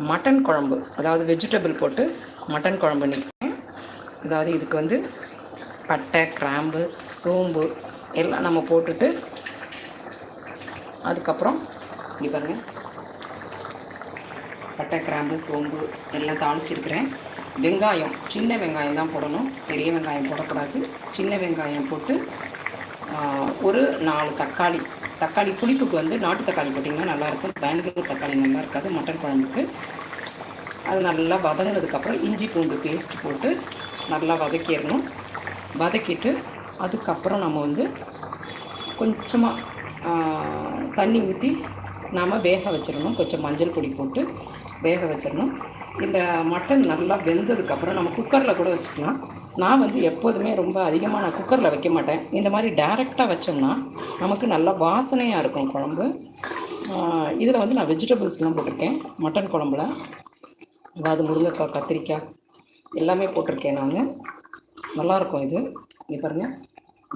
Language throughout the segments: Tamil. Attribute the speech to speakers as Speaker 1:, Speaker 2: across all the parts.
Speaker 1: மட்டன் குழம்பு, அதாவது வெஜிடபிள் போட்டு மட்டன் குழம்பு நிற்கிறேன். அதாவது இதுக்கு வந்து பட்டை, கிராம்பு, சோம்பு எல்லாம் நம்ம போட்டுட்டு அதுக்கப்புறம் இங்கே பாருங்கள், பட்டை, கிராம்பு, சோம்பு எல்லாம் தாளிச்சிருக்கிறேன். வெங்காயம், சின்ன வெங்காயம் தான் போடணும், பெரிய வெங்காயம் போடக்கூடாது. சின்ன வெங்காயம் போட்டு ஒரு 4 தக்காளி புளிப்புக்கு வந்து நாட்டு தக்காளி போட்டிங்கன்னா நல்லாயிருக்கும். பெங்களூர் தக்காளி நல்லா இருக்காது மட்டன் குழம்புக்கு. அது நல்லா வதங்கினதுக்கப்புறம் இஞ்சி பூண்டு பேஸ்ட் போட்டு நல்லா வதக்கிடணும். வதக்கிட்டு அதுக்கப்புறம் நம்ம வந்து கொஞ்சமாக தண்ணி ஊற்றி நாம் வேக வச்சிடணும். கொஞ்சம் மஞ்சள் பொடி போட்டு வேக வச்சிடணும். இந்த மட்டன் நல்லா வெந்ததுக்கப்புறம் நம்ம குக்கரில் கூட வச்சுக்கலாம். நான் வந்து எப்போதுமே ரொம்ப அதிகமாக நான் குக்கரில் வைக்க மாட்டேன். இந்த மாதிரி டைரெக்டாக வச்சோம்னா நமக்கு நல்லா வாசனையாக இருக்கும் குழம்பு. இதில் வந்து நான் வெஜிடபிள்ஸ்லாம் போட்டிருக்கேன் மட்டன் குழம்புல. அதாவது முருங்கைக்காய், கத்திரிக்காய் எல்லாமே போட்டிருக்கேன் நான். நல்லாயிருக்கும் இது. இங்கே பாருங்கள்,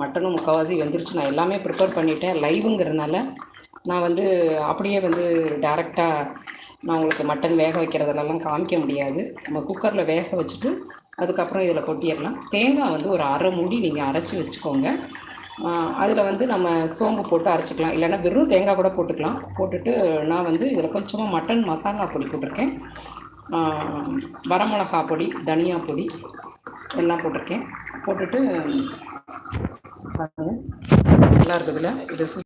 Speaker 1: மட்டனும் முக்கால்வாசி வெந்துருச்சு. நான் எல்லாமே ப்ரிப்பேர் பண்ணிட்டேன். லைவுங்கிறதுனால நான் வந்து அப்படியே வந்து டைரெக்டாக நான் உங்களுக்கு மட்டன் வேக வைக்கிறதுலலாம் காமிக்க முடியாது. நம்ம குக்கரில் வேக வச்சுட்டு அதுக்கப்புறம் இதில் கொட்டிடலாம். தேங்காய் வந்து ஒரு அரை மூடி நீங்கள் அரைச்சி வச்சுக்கோங்க. அதில் வந்து நம்ம சோம்பு போட்டு அரைச்சிக்கலாம், இல்லைன்னா வெறும் தேங்காய் கூட போட்டுக்கலாம். போட்டுட்டு நான் வந்து இதில் கொஞ்சமாக மட்டன் மசாலா பொடி போட்டிருக்கேன். வரமிளகா பொடி, தனியா பொடி எல்லாம் போட்டிருக்கேன். போட்டுட்டு பாருங்கள், நல்லா இருக்குதுல்ல இது.